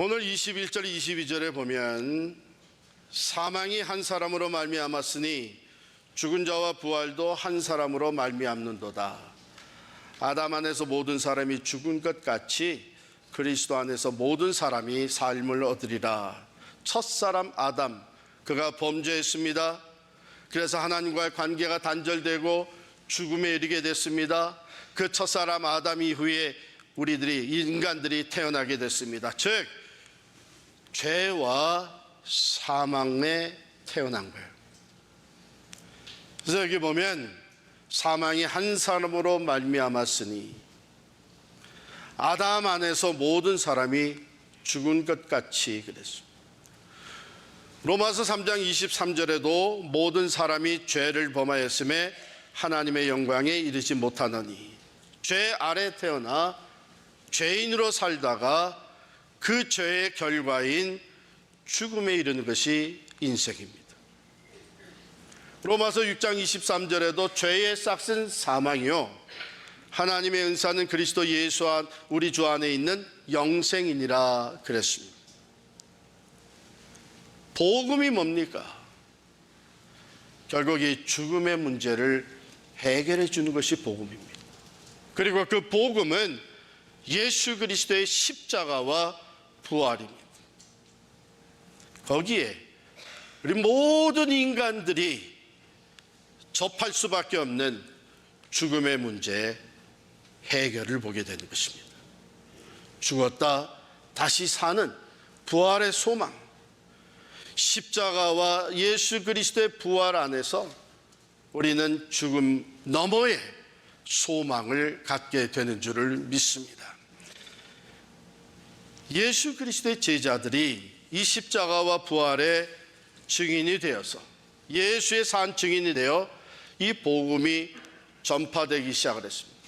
오늘 21절 22절에 보면 사망이 한 사람으로 말미암았으니 죽은 자와 부활도 한 사람으로 말미암는도다. 아담 안에서 모든 사람이 죽은 것 같이 그리스도 안에서 모든 사람이 삶을 얻으리라. 첫사람 아담, 그가 범죄했습니다. 그래서 하나님과의 관계가 단절되고 죽음에 이르게 됐습니다. 그 첫사람 아담 이후에 인간들이 태어나게 됐습니다. 즉 죄와 사망에 태어난 거예요. 그래서 여기 보면 사망이 한 사람으로 말미암았으니 아담 안에서 모든 사람이 죽은 것 같이 그랬습니다. 로마서 3장 23절에도 모든 사람이 죄를 범하였음에 하나님의 영광에 이르지 못하느니, 죄 아래 태어나 죄인으로 살다가 그 죄의 결과인 죽음에 이르는 것이 인생입니다. 로마서 6장 23절에도 죄의 싹은 사망이요 하나님의 은사는 그리스도 예수 안 우리 주 안에 있는 영생이니라 그랬습니다. 복음이 뭡니까? 결국 이 죽음의 문제를 해결해 주는 것이 복음입니다. 그리고 그 복음은 예수 그리스도의 십자가와 부활입니다. 거기에 우리 모든 인간들이 접할 수밖에 없는 죽음의 문제의 해결을 보게 되는 것입니다. 죽었다 다시 사는 부활의 소망, 십자가와 예수 그리스도의 부활 안에서 우리는 죽음 너머의 소망을 갖게 되는 줄을 믿습니다. 예수 그리스도의 제자들이 이 십자가와 부활의 증인이 되어서, 예수의 산 증인이 되어 이 복음이 전파되기 시작을 했습니다.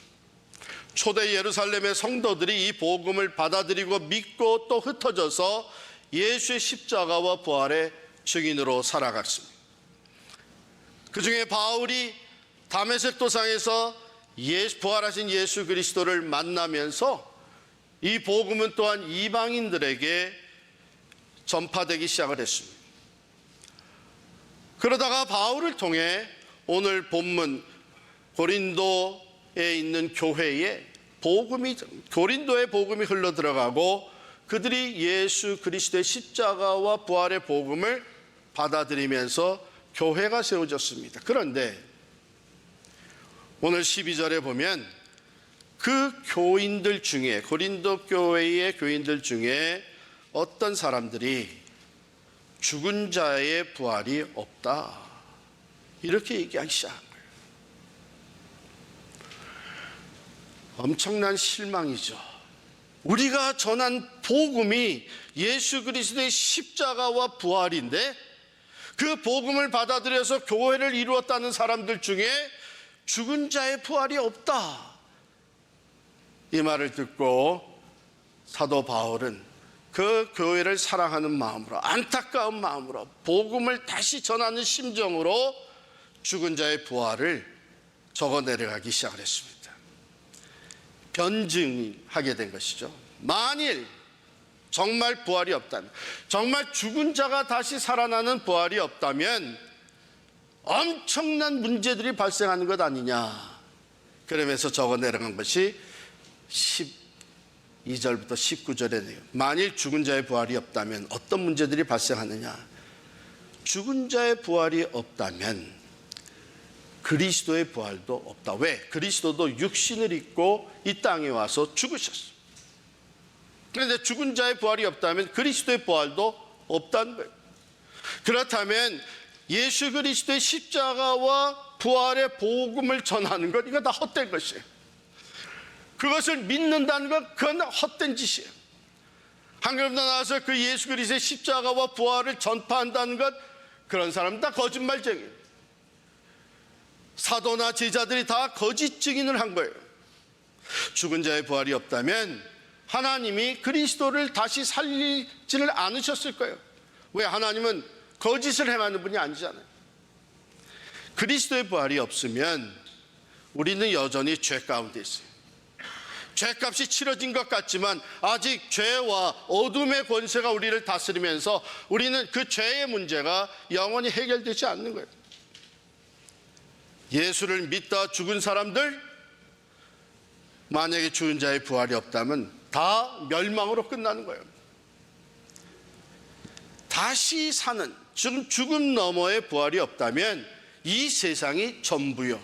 초대 예루살렘의 성도들이 이 복음을 받아들이고 믿고 또 흩어져서 예수의 십자가와 부활의 증인으로 살아갔습니다. 그 중에 바울이 다메섹 도상에서 부활하신 예수 그리스도를 만나면서 이 복음은 또한 이방인들에게 전파되기 시작을 했습니다. 그러다가 바울을 통해 오늘 본문 고린도에 있는 교회에 고린도의 복음이 흘러 들어가고 그들이 예수 그리스도의 십자가와 부활의 복음을 받아들이면서 교회가 세워졌습니다. 그런데 오늘 12절에 보면 그 교인들 중에, 고린도 교회의 교인들 중에 어떤 사람들이 죽은 자의 부활이 없다, 이렇게 얘기하기 시작한 거예요. 엄청난 실망이죠. 우리가 전한 복음이 예수 그리스도의 십자가와 부활인데 그 복음을 받아들여서 교회를 이루었다는 사람들 중에 죽은 자의 부활이 없다, 이 말을 듣고 사도 바울은 그 교회를 사랑하는 마음으로, 안타까운 마음으로, 복음을 다시 전하는 심정으로 죽은 자의 부활을 적어 내려가기 시작을 했습니다. 변증하게 된 것이죠. 만일 정말 부활이 없다면, 정말 죽은 자가 다시 살아나는 부활이 없다면 엄청난 문제들이 발생하는 것 아니냐, 그러면서 적어 내려간 것이 12절부터 19절이네요. 만일 죽은 자의 부활이 없다면 어떤 문제들이 발생하느냐. 죽은 자의 부활이 없다면 그리스도의 부활도 없다. 왜? 그리스도도 육신을 입고 이 땅에 와서 죽으셨어요. 그런데 죽은 자의 부활이 없다면 그리스도의 부활도 없다는 거예요. 그렇다면 예수 그리스도의 십자가와 부활의 복음을 전하는 것, 이거 다 헛된 것이에요. 그것을 믿는다는 것, 그건 헛된 짓이에요. 한글로 나와서 그 예수 그리스도의 십자가와 부활을 전파한다는 것, 그런 사람은 다 거짓말쟁이에요. 사도나 제자들이 다 거짓 증인을 한 거예요. 죽은 자의 부활이 없다면 하나님이 그리스도를 다시 살리지를 않으셨을 거예요. 왜? 하나님은 거짓을 행하는 분이 아니잖아요. 그리스도의 부활이 없으면 우리는 여전히 죄 가운데 있어요. 죄값이 치러진 것 같지만 아직 죄와 어둠의 권세가 우리를 다스리면서 우리는 그 죄의 문제가 영원히 해결되지 않는 거예요. 예수를 믿다 죽은 사람들, 만약에 죽은 자의 부활이 없다면 다 멸망으로 끝나는 거예요. 다시 사는, 지금 죽음 너머의 부활이 없다면 이 세상이 전부요.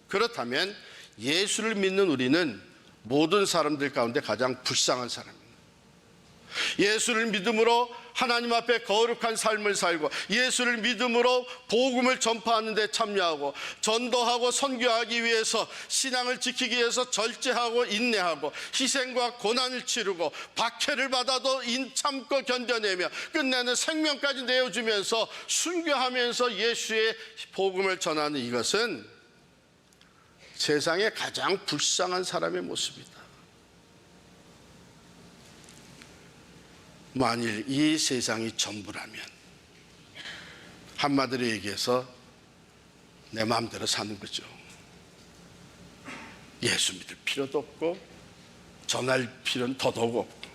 그렇다면 예수를 믿는 우리는 모든 사람들 가운데 가장 불쌍한 사람입니다. 예수를 믿음으로 하나님 앞에 거룩한 삶을 살고 예수를 믿음으로 복음을 전파하는 데 참여하고 전도하고 선교하기 위해서 신앙을 지키기 위해서 절제하고 인내하고 희생과 고난을 치르고 박해를 받아도 참고 견뎌내며 끝내는 생명까지 내어주면서 순교하면서 예수의 복음을 전하는 이것은 세상에 가장 불쌍한 사람의 모습이다. 만일 이 세상이 전부라면, 한마디로 얘기해서 내 마음대로 사는 거죠. 예수 믿을 필요도 없고 전할 필요는 더더욱 없고.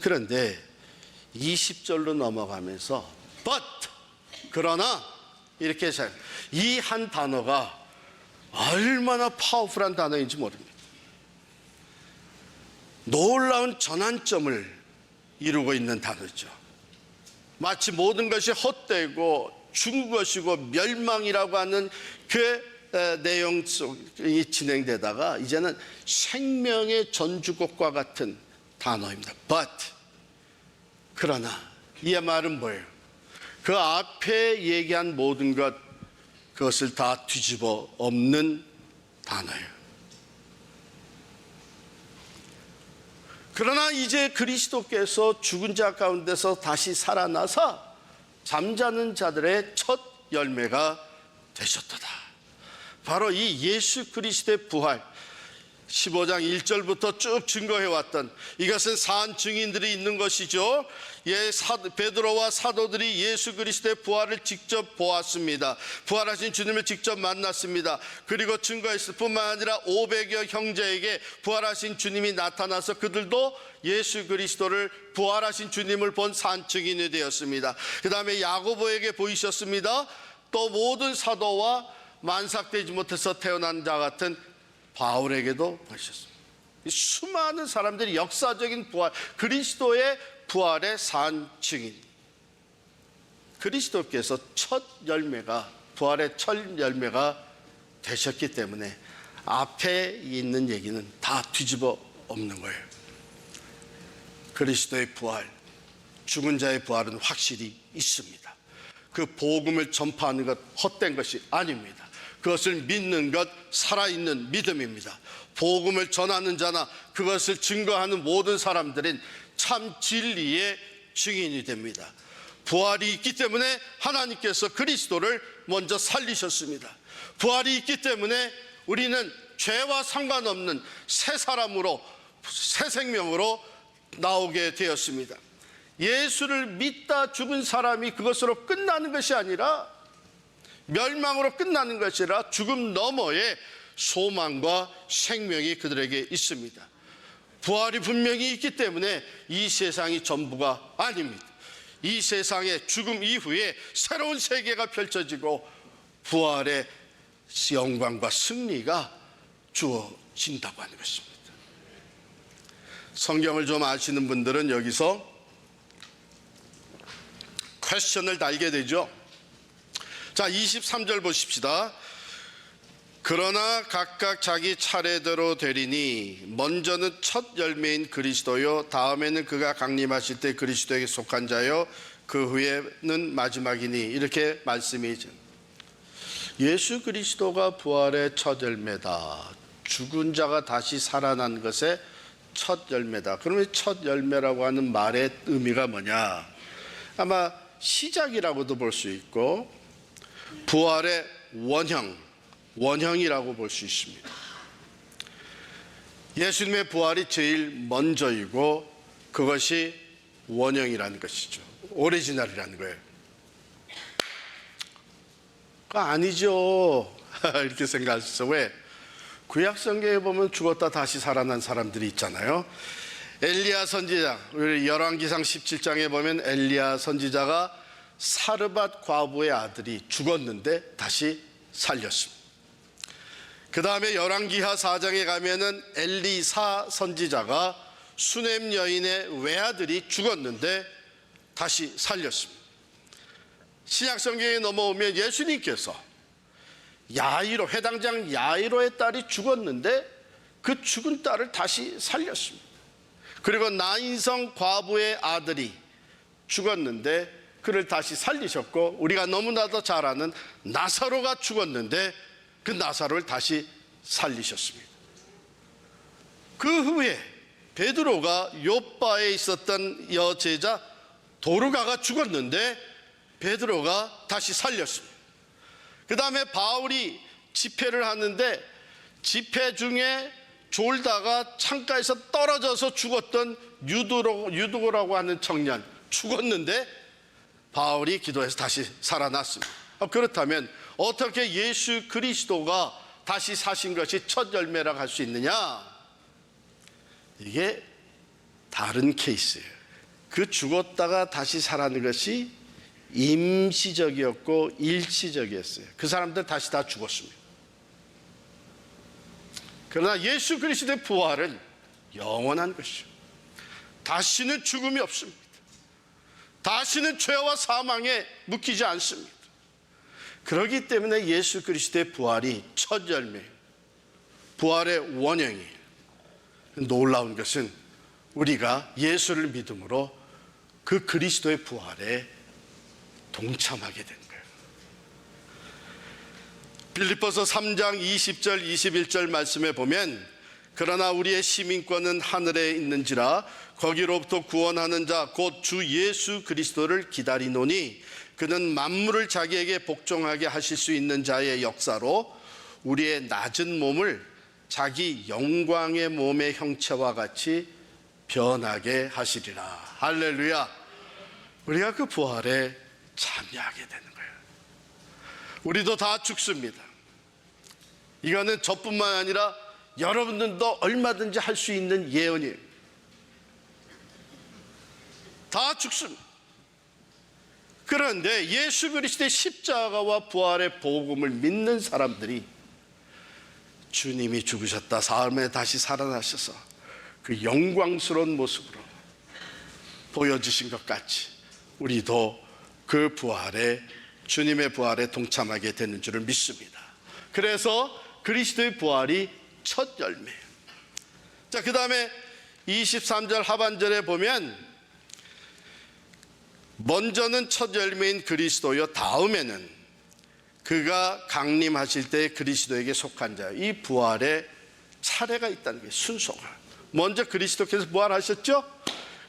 그런데 20절로 넘어가면서 but, 그러나 이렇게 이 한 단어가 얼마나 파워풀한 단어인지 모릅니다. 놀라운 전환점을 이루고 있는 단어죠. 마치 모든 것이 헛되고 죽은 것이고 멸망이라고 하는 그 내용 속이 진행되다가 이제는 생명의 전주곡과 같은 단어입니다. But, 그러나 이 말은 뭐예요? 그 앞에 얘기한 모든 것, 그것을 다 뒤집어 엎는 단어예요. 그러나 이제 그리스도께서 죽은 자 가운데서 다시 살아나서 잠자는 자들의 첫 열매가 되셨도다. 바로 이 예수 그리스도의 부활, 15장 1절부터 쭉 증거해왔던 이것은 산 증인들이 있는 것이죠. 베드로와 사도들이 예수 그리스도의 부활을 직접 보았습니다. 부활하신 주님을 직접 만났습니다. 그리고 증거했을 뿐만 아니라 500여 형제에게 부활하신 주님이 나타나서 그들도 예수 그리스도를, 부활하신 주님을 본 산 증인이 되었습니다. 그 다음에 야고보에게 보이셨습니다. 또 모든 사도와 만삭되지 못해서 태어난 자 같은 바울에게도 보이셨습니다. 수많은 사람들이 역사적인 부활, 그리스도의 부활의 산 증인, 그리스도께서 첫 열매가, 부활의 첫 열매가 되셨기 때문에 앞에 있는 얘기는 다 뒤집어 엎는 거예요. 그리스도의 부활, 죽은 자의 부활은 확실히 있습니다. 그 복음을 전파하는 것 헛된 것이 아닙니다. 그것을 믿는 것 살아있는 믿음입니다. 복음을 전하는 자나 그것을 증거하는 모든 사람들은 참 진리의 증인이 됩니다. 부활이 있기 때문에 하나님께서 그리스도를 먼저 살리셨습니다. 부활이 있기 때문에 우리는 죄와 상관없는 새 사람으로, 새 생명으로 나오게 되었습니다. 예수를 믿다 죽은 사람이 그것으로 끝나는 것이 아니라, 멸망으로 끝나는 것이 아니라 죽음 너머에 소망과 생명이 그들에게 있습니다. 부활이 분명히 있기 때문에 이 세상이 전부가 아닙니다. 이 세상의 죽음 이후에 새로운 세계가 펼쳐지고 부활의 영광과 승리가 주어진다고 하는 것입니다. 성경을 좀 아시는 분들은 여기서 퀘스천을 달게 되죠. 자, 23절 보십시다. 그러나 각각 자기 차례대로 되리니 먼저는 첫 열매인 그리스도요, 다음에는 그가 강림하실 때 그리스도에게 속한 자요, 그 후에는 마지막이니, 이렇게 말씀이죠. 예수 그리스도가 부활의 첫 열매다. 죽은 자가 다시 살아난 것의 첫 열매다. 그러면 첫 열매라고 하는 말의 의미가 뭐냐? 아마 시작이라고도 볼 수 있고 부활의 원형이라고 볼 수 있습니다. 예수님의 부활이 제일 먼저이고 그것이 원형이라는 것이죠. 오리지널이라는 거예요. 그거 아니죠. 이렇게 생각할 수 있어. 왜? 구약 성경에 보면 죽었다 다시 살아난 사람들이 있잖아요. 엘리야 선지자, 우리 열왕기상 17장에 보면 엘리야 선지자가 사르밧 과부의 아들이 죽었는데 다시 살렸습니다. 그 다음에 열왕기하 4장에 가면은 엘리사 선지자가 수넴 여인의 외아들이 죽었는데 다시 살렸습니다. 신약 성경에 넘어오면 예수님께서 야이로, 회당장 야이로의 딸이 죽었는데 그 죽은 딸을 다시 살렸습니다. 그리고 나인성 과부의 아들이 죽었는데 그를 다시 살리셨고, 우리가 너무나도 잘 아는 나사로가 죽었는데 그 나사로를 다시 살리셨습니다. 그 후에 베드로가 요빠에 있었던 여제자 도르가가 죽었는데 베드로가 다시 살렸습니다. 그 다음에 바울이 집회를 하는데 집회 중에 졸다가 창가에서 떨어져서 죽었던 유두고라고 하는 청년 죽었는데 바울이 기도해서 다시 살아났습니다. 그렇다면 어떻게 예수 그리스도가 다시 사신 것이 첫 열매라고 할 수 있느냐? 이게 다른 케이스예요. 그 죽었다가 다시 살아난 것이 임시적이었고 일시적이었어요. 그 사람들 다시 다 죽었습니다. 그러나 예수 그리스도의 부활은 영원한 것이죠. 다시는 죽음이 없습니다. 다시는 죄와 사망에 묶이지 않습니다. 그렇기 때문에 예수 그리스도의 부활이 첫 열매, 부활의 원형이에요. 놀라운 것은 우리가 예수를 믿음으로 그 그리스도의 부활에 동참하게 된 거예요. 빌립보서 3장 20절 21절 말씀에 보면, 그러나 우리의 시민권은 하늘에 있는지라 거기로부터 구원하는 자 곧 주 예수 그리스도를 기다리노니 그는 만물을 자기에게 복종하게 하실 수 있는 자의 역사로 우리의 낮은 몸을 자기 영광의 몸의 형체와 같이 변하게 하시리라. 할렐루야. 우리가 그 부활에 참여하게 되는 거예요. 우리도 다 죽습니다. 이거는 저뿐만 아니라 여러분들도 얼마든지 할 수 있는 예언이에요. 다 죽습니다. 그런데 예수 그리스도의 십자가와 부활의 복음을 믿는 사람들이 주님이 죽으셨다, 사흘 다시 살아나셔서 그 영광스러운 모습으로 보여주신 것 같이 우리도 그 부활에, 주님의 부활에 동참하게 되는 줄을 믿습니다. 그래서 그리스도의 부활이 첫 열매예요. 자, 그 다음에 23절 하반절에 보면 먼저는 첫 열매인 그리스도요, 다음에는 그가 강림하실 때 그리스도에게 속한 자요. 이 부활의 차례가 있다는 게 순서가. 먼저 그리스도께서 부활하셨죠?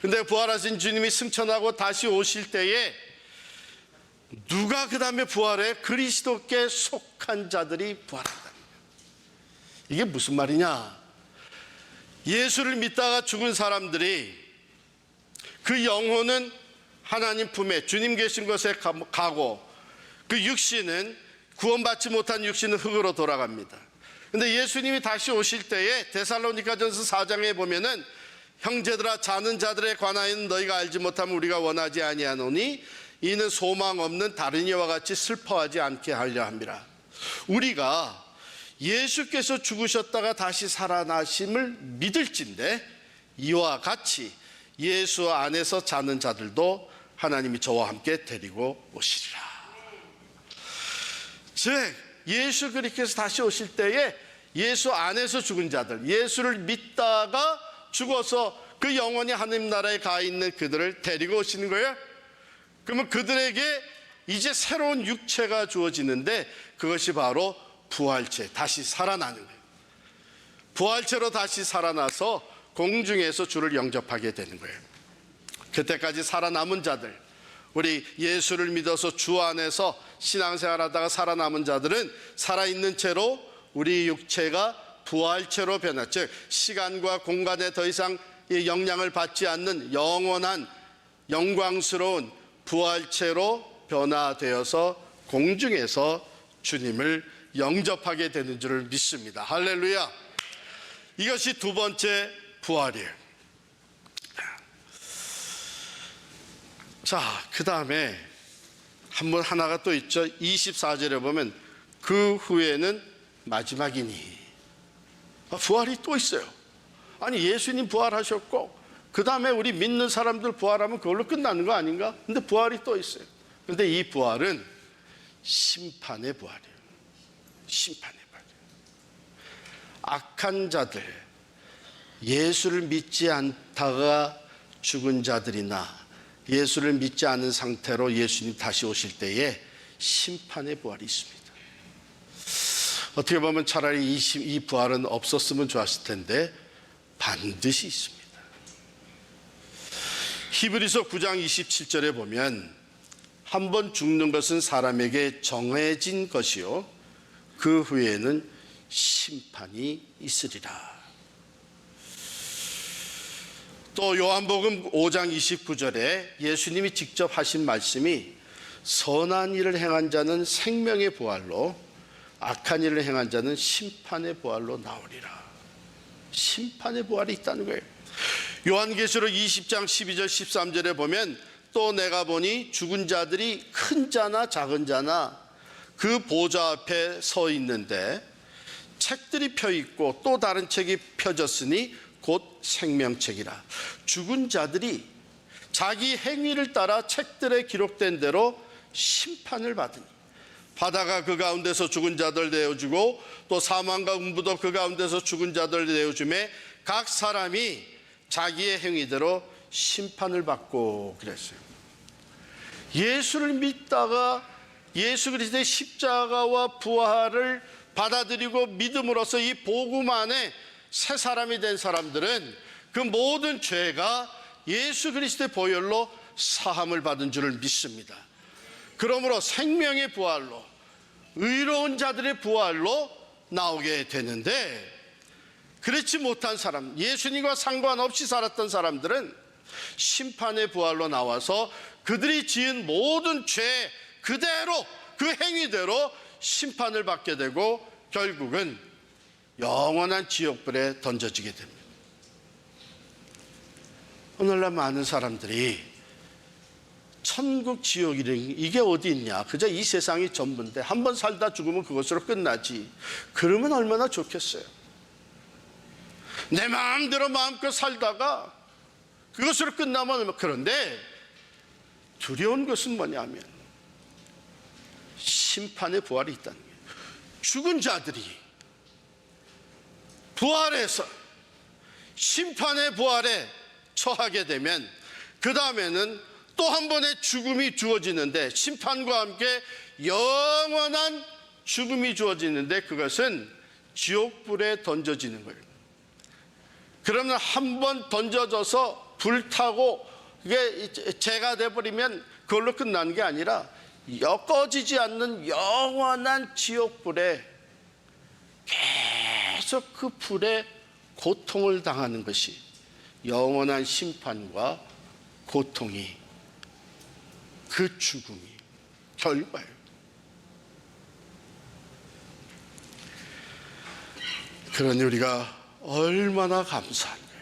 근데 부활하신 주님이 승천하고 다시 오실 때에 누가 그 다음에 부활해? 그리스도께 속한 자들이 부활한다. 이게 무슨 말이냐? 예수를 믿다가 죽은 사람들이 그 영혼은 하나님 품에, 주님 계신 곳에 가고, 그 육신은, 구원받지 못한 육신은 흙으로 돌아갑니다. 근데 예수님이 다시 오실 때에 데살로니가전서 4장에 보면은 형제들아, 자는 자들에 관하여는 너희가 알지 못하면 우리가 원하지 아니하노니 이는 소망 없는 다른 이와 같이 슬퍼하지 않게 하려 함이라. 우리가 예수께서 죽으셨다가 다시 살아나심을 믿을진데 이와 같이 예수 안에서 자는 자들도 하나님이 저와 함께 데리고 오시리라. 즉 예수 그리스도께서 다시 오실 때에 예수 안에서 죽은 자들, 예수를 믿다가 죽어서 그 영원히 하나님 나라에 가 있는 그들을 데리고 오시는 거예요. 그러면 그들에게 이제 새로운 육체가 주어지는데 그것이 바로 부활체, 다시 살아나는 거예요. 부활체로 다시 살아나서 공중에서 주를 영접하게 되는 거예요. 그때까지 살아남은 자들, 우리 예수를 믿어서 주 안에서 신앙생활하다가 살아남은 자들은 살아있는 채로 우리 육체가 부활체로 변화, 즉 시간과 공간에 더 이상 영향을 받지 않는 영원한 영광스러운 부활체로 변화되어서 공중에서 주님을 영접하게 되는 줄을 믿습니다. 할렐루야. 이것이 두 번째 부활이에요. 자, 그 다음에 하나가 또 있죠. 24절에 보면 그 후에는 마지막이니. 부활이 또 있어요. 아니, 예수님 부활하셨고 그 다음에 우리 믿는 사람들 부활하면 그걸로 끝나는 거 아닌가? 근데 부활이 또 있어요. 근데 이 부활은 심판의 부활이에요. 심판의 부활이에요. 악한 자들, 예수를 믿지 않다가 죽은 자들이나 예수를 믿지 않은 상태로 예수님 다시 오실 때에 심판의 부활이 있습니다. 어떻게 보면 차라리 이 부활은 없었으면 좋았을 텐데 반드시 있습니다. 히브리서 9장 27절에 보면 한 번 죽는 것은 사람에게 정해진 것이요 그 후에는 심판이 있으리라. 또 요한복음 5장 29절에 예수님이 직접 하신 말씀이 선한 일을 행한 자는 생명의 부활로 악한 일을 행한 자는 심판의 부활로 나오리라. 심판의 부활이 있다는 거예요. 요한계시록 20장 12절 13절에 보면 또 내가 보니 죽은 자들이 큰 자나 작은 자나 그 보좌 앞에 서 있는데 책들이 펴 있고 또 다른 책이 펴졌으니 곧 생명책이라. 죽은 자들이 자기 행위를 따라 책들에 기록된 대로 심판을 받으니 바다가 그 가운데서 죽은 자들 내어주고 또 사망과 음부도 그 가운데서 죽은 자들 내어주매 각 사람이 자기의 행위대로 심판을 받고 그랬어요. 예수를 믿다가 예수 그리스도의 십자가와 부활을 받아들이고 믿음으로써 이 복음 안에 새 사람이 된 사람들은 그 모든 죄가 예수 그리스도의 보혈로 사함을 받은 줄을 믿습니다. 그러므로 생명의 부활로 의로운 자들의 부활로 나오게 되는데, 그렇지 못한 사람, 예수님과 상관없이 살았던 사람들은 심판의 부활로 나와서 그들이 지은 모든 죄 그대로 그 행위대로 심판을 받게 되고 결국은 영원한 지옥불에 던져지게 됩니다. 오늘날 많은 사람들이 천국 지옥 이게 어디 있냐, 그저 이 세상이 전부인데 한번 살다 죽으면 그것으로 끝나지, 그러면 얼마나 좋겠어요. 내 마음대로 마음껏 살다가 그것으로 끝나면. 그런데 두려운 것은 뭐냐면 심판의 부활이 있다는 거예요. 죽은 자들이 부활해서 심판의 부활에 처하게 되면 그 다음에는 또 한 번의 죽음이 주어지는데, 심판과 함께 영원한 죽음이 주어지는데 그것은 지옥불에 던져지는 거예요. 그러면 한 번 던져져서 불타고 이게 재가 돼버리면 그걸로 끝나는 게 아니라 꺼지지 않는 영원한 지옥불에 계속 그 불에 고통을 당하는 것이 영원한 심판과 고통이, 그 죽음이 결과예요. 그러니 우리가 얼마나 감사한 거예요.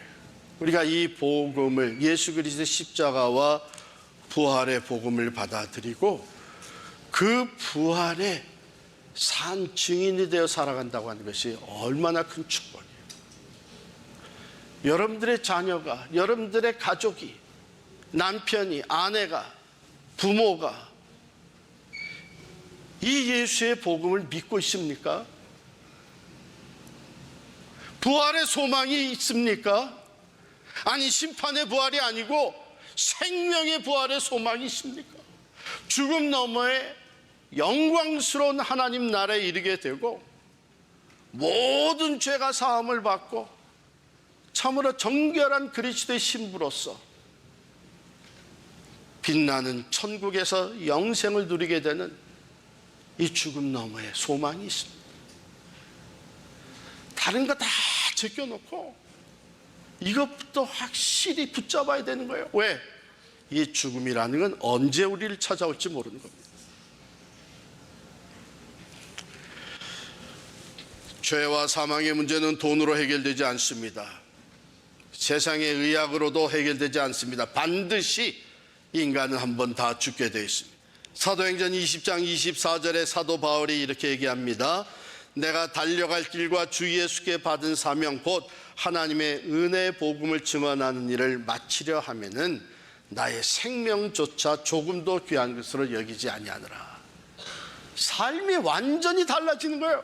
우리가 이 복음을, 예수 그리스도의 십자가와 부활의 복음을 받아들이고 그 부활의 산 증인이 되어 살아간다고 하는 것이 얼마나 큰 축복이에요. 여러분들의 자녀가, 여러분들의 가족이, 남편이, 아내가, 부모가 이 예수의 복음을 믿고 있습니까? 부활의 소망이 있습니까? 아니, 심판의 부활이 아니고 생명의 부활의 소망이 있습니까? 죽음 너머에 영광스러운 하나님 나라에 이르게 되고 모든 죄가 사함을 받고 참으로 정결한 그리스도의 신부로서 빛나는 천국에서 영생을 누리게 되는 이 죽음 너머에 소망이 있습니다. 다른 거 다 제껴놓고 이것부터 확실히 붙잡아야 되는 거예요. 왜? 이 죽음이라는 건 언제 우리를 찾아올지 모르는 겁니다. 죄와 사망의 문제는 돈으로 해결되지 않습니다. 세상의 의학으로도 해결되지 않습니다. 반드시 인간은 한 번 다 죽게 되어 있습니다. 사도행전 20장 24절에 사도 바울이 이렇게 얘기합니다. 내가 달려갈 길과 주 예수께 받은 사명 곧 하나님의 은혜의 복음을 증언하는 일을 마치려 하면은 나의 생명조차 조금도 귀한 것으로 여기지 아니하노라. 삶이 완전히 달라지는 거예요.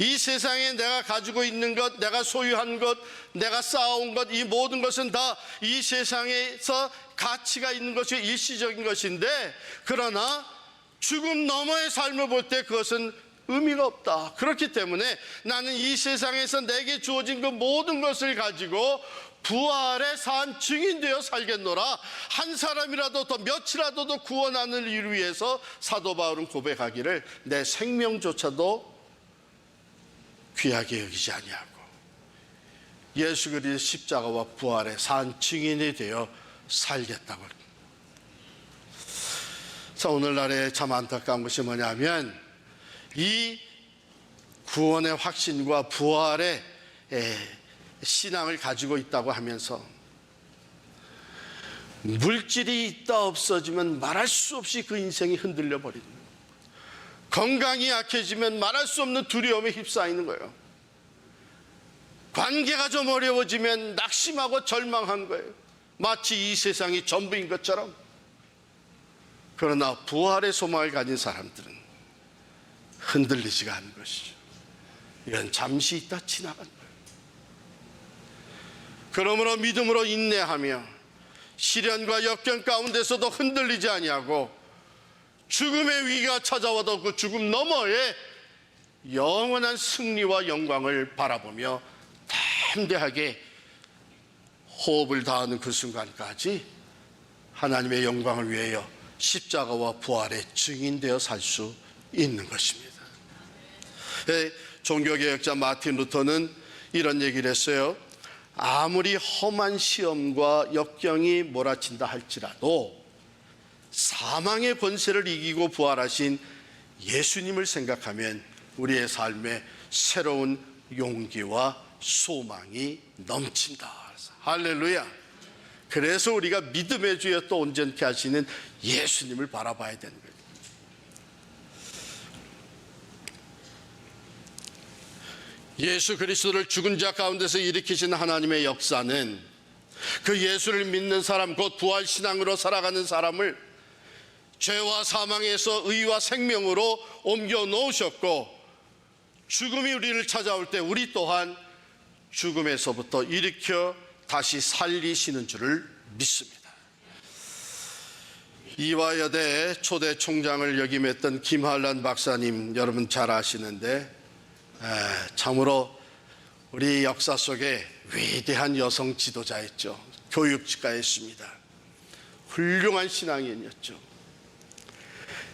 이 세상에 내가 가지고 있는 것, 내가 소유한 것, 내가 쌓아온 것, 이 모든 것은 다 이 세상에서 가치가 있는 것이 일시적인 것인데, 그러나 죽음 너머의 삶을 볼 때 그것은 의미가 없다. 그렇기 때문에 나는 이 세상에서 내게 주어진 그 모든 것을 가지고 부활의 산 증인되어 살겠노라. 한 사람이라도 더 몇이라도 더 구원하는 일을 위해서 사도 바울은 고백하기를 내 생명조차도 귀하게 여기지 아니하고 예수 그리스도의 십자가와 부활의 산 증인이 되어 살겠다고. 자, 오늘날의 참 안타까운 것이 뭐냐면 이 구원의 확신과 부활의 신앙을 가지고 있다고 하면서 물질이 있다 없어지면 말할 수 없이 그 인생이 흔들려 버리는 거예요. 건강이 약해지면 말할 수 없는 두려움에 휩싸이는 거예요. 관계가 좀 어려워지면 낙심하고 절망한 거예요. 마치 이 세상이 전부인 것처럼. 그러나 부활의 소망을 가진 사람들은 흔들리지가 않는 것이죠. 이건 잠시 있다 지나간 거예요. 그러므로 믿음으로 인내하며 시련과 역경 가운데서도 흔들리지 아니하고 죽음의 위기가 찾아와도 그 죽음 너머에 영원한 승리와 영광을 바라보며 담대하게 호흡을 다하는 그 순간까지 하나님의 영광을 위하여 십자가와 부활의 증인되어 살 수 있는 것입니다. 종교개혁자 마틴 루터는 이런 얘기를 했어요. 아무리 험한 시험과 역경이 몰아친다 할지라도 사망의 권세를 이기고 부활하신 예수님을 생각하면 우리의 삶에 새로운 용기와 소망이 넘친다. 할렐루야. 그래서 우리가 믿음의 주여 또 온전케 하시는 예수님을 바라봐야 되는 거예요. 예수 그리스도를 죽은 자 가운데서 일으키신 하나님의 역사는 그 예수를 믿는 사람, 곧 부활신앙으로 살아가는 사람을 죄와 사망에서 의와 생명으로 옮겨 놓으셨고, 죽음이 우리를 찾아올 때 우리 또한 죽음에서부터 일으켜 다시 살리시는 줄을 믿습니다. 이화여대 초대 총장을 역임했던 김한란 박사님 여러분 잘 아시는데 참으로 우리 역사 속에 위대한 여성 지도자였죠. 교육가였습니다. 훌륭한 신앙인이었죠.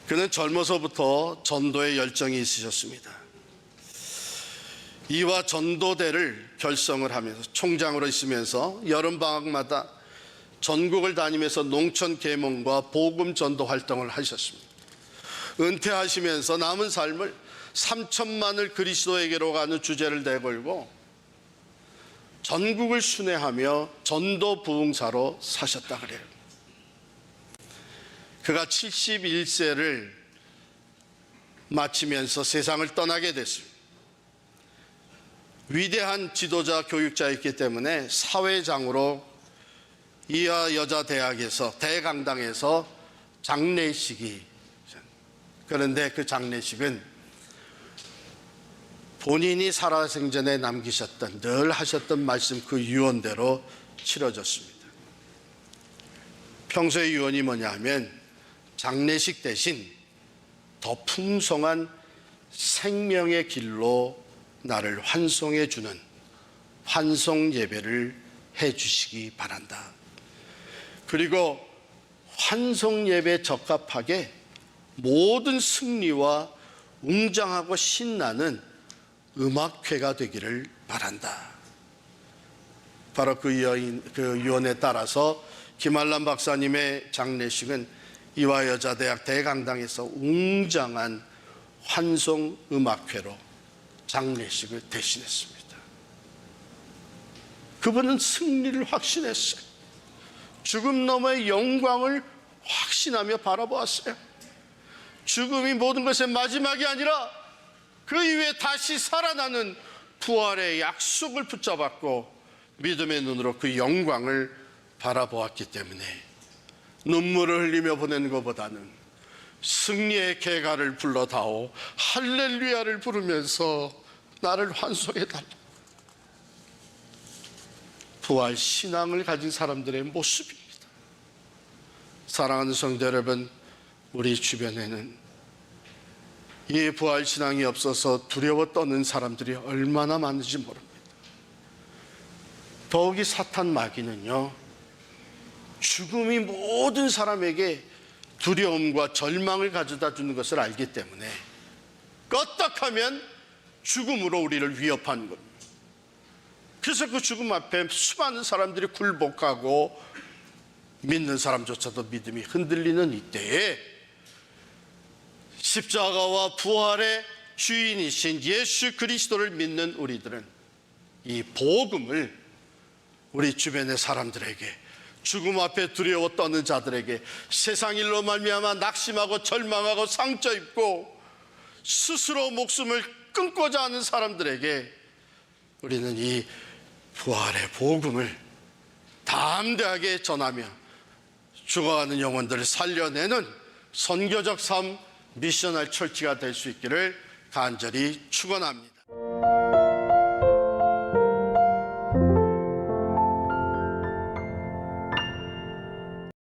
그는 젊어서부터 전도에 열정이 있으셨습니다. 이화 전도대를 결성을 하면서 총장으로 있으면서 여름방학마다 전국을 다니면서 농촌 계몽과 복음 전도 활동을 하셨습니다. 은퇴하시면서 남은 삶을 3천만을 그리스도에게로 가는 주제를 내걸고 전국을 순회하며 전도 부흥사로 사셨다 그래요. 그가 71세를 마치면서 세상을 떠나게 됐습니다. 위대한 지도자 교육자였기 때문에 사회장으로 이화 여자대학에서 대강당에서 장례식이, 그런데 그 장례식은 본인이 살아생전에 남기셨던 늘 하셨던 말씀 그 유언대로 치러졌습니다. 평소의 유언이 뭐냐 하면 장례식 대신 더 풍성한 생명의 길로 나를 환송해 주는 환송 예배를 해 주시기 바란다. 그리고 환송 예배에 적합하게 모든 승리와 웅장하고 신나는 음악회가 되기를 바란다. 바로 그 유언에 따라서 김한란 박사님의 장례식은 이화여자대학 대강당에서 웅장한 환송 음악회로 장례식을 대신했습니다. 그분은 승리를 확신했어요. 죽음 너머의 영광을 확신하며 바라보았어요. 죽음이 모든 것의 마지막이 아니라 그 이후에 다시 살아나는 부활의 약속을 붙잡았고 믿음의 눈으로 그 영광을 바라보았기 때문에 눈물을 흘리며 보내는 것보다는 승리의 개가를 불러다오 할렐루야를 부르면서 나를 환송해달라. 부활 신앙을 가진 사람들의 모습입니다. 사랑하는 성도 여러분, 우리 주변에는 이 부활 신앙이 없어서 두려워 떠는 사람들이 얼마나 많은지 모릅니다. 더욱이 사탄 마귀는요, 죽음이 모든 사람에게 두려움과 절망을 가져다 주는 것을 알기 때문에 껐떡하면 죽음으로 우리를 위협하는 겁니다. 그래서 그 죽음 앞에 수많은 사람들이 굴복하고 믿는 사람조차도 믿음이 흔들리는 이때에 십자가와 부활의 주인이신 예수 그리스도를 믿는 우리들은 이 복음을 우리 주변의 사람들에게, 죽음 앞에 두려워 떠는 자들에게, 세상 일로 말미암아 낙심하고 절망하고 상처 입고 스스로 목숨을 끊고자 하는 사람들에게 우리는 이 부활의 복음을 담대하게 전하며 죽어가는 영혼들을 살려내는 선교적 삶, 미셔널 철치가 될 수 있기를 간절히 축원합니다.